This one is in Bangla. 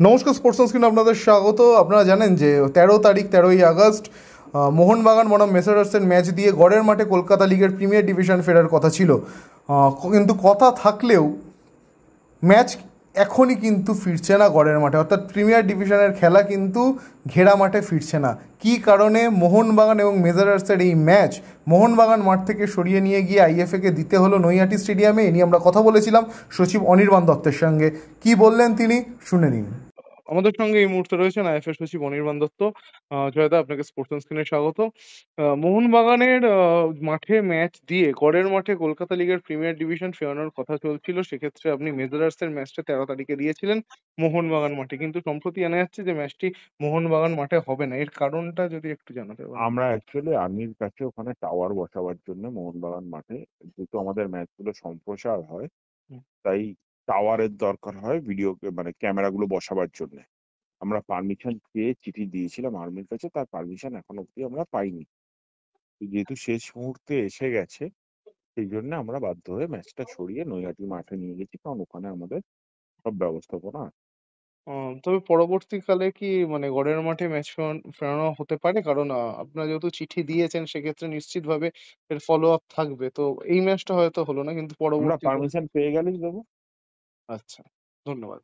নমস্কার, স্পোর্টস স্ক্রিন আপনাদের স্বাগত। আপনারা জানেন যে 13 তারিখ 13ই আগস্ট মোহনবাগান বনাম মেসার্সের ম্যাচ দিয়ে গড়ের মাঠে কলকাতা লিগের প্রিমিয়ার ডিভিশন ফেরার কথা ছিল। কিন্তু কথা থাকলেও ম্যাচ এখনই কিন্তু ফিরছে না গড়ের মাঠে, অর্থাৎ প্রিমিয়ার ডিভিশনের খেলা কিন্তু ঘেরা মাঠে ফিরছে না। কী কারণে মোহনবাগান এবং মেসার্সের এই ম্যাচ মোহনবাগান মাঠ থেকে সরিয়ে নিয়ে গিয়ে আইএফএকে দিতে হলো নৈহাটি স্টেডিয়ামে? এ নিয়ে আমরা কথা বলেছিলাম সচিব অনির্বাণ দত্তের সঙ্গে। কি বললেন তিনি, শুনে নিন। আমাদের সঙ্গে এই মুহূর্তে রয়েছেন আইএফএ সচিব অনির্বাণ দত্ত। জয়দা, আপনাকে স্পোর্টস স্ক্রিনে স্বাগত। মোহনবাগানের মাঠে ম্যাচ দিয়ে গড়ের মাঠে কলকাতা লিগের প্রিমিয়ার ডিভিশন ফেরানোর কথা চলছিল, সেক্ষেত্রে আপনি মেজারার্সের ম্যাচটা 13 তারিখে দিয়েছিলেন মোহনবাগান মাঠে, কিন্তু সম্প্রতি জানা যাচ্ছে যে ম্যাচটি মোহনবাগান মাঠে হবে না। এর কারণটা যদি একটু জানাতে পারেন। আমরা অ্যাকচুয়ালি আর্মির কাছে ওখানে টাওয়ার বসাবার জন্য মোহনবাগান মাঠে, যেহেতু আমাদের ম্যাচগুলো সম্প্রচার হয়, হুম। তাই টাওয়ারের দরকার হয় ভিডিও মানে ক্যামেরাগুলো বসাবার জন্য। আমরা পারমিশন চেয়ে চিঠি দিয়েছিলাম আর্মির কাছে, তার পারমিশন এখন অবধি আমরা পাইনি। যেহেতু শেষ মুহূর্তে এসে গেছে, সেই জন্য আমরা বাধ্য হয়ে ম্যাচটা সরিয়ে নৈহাটি মাঠে নিয়ে গেছি, কারণ ওখানে আমাদের সব ব্যবস্থাপনা আছে। তবে পরবর্তীকালে কি মানে গড়ের মাঠে ম্যাচ ফেরানো হতে পারে? কারণ আপনারা যেহেতু চিঠি দিয়েছেন, সেক্ষেত্রে নিশ্চিতভাবে এর ফলো আপ থাকবে। তো এই ম্যাচটা হয়তো হলো না, কিন্তু আমরা পরবর্তীতে। পারমিশন পেয়ে গেলেই দেবো। আচ্ছা, ধন্যবাদ।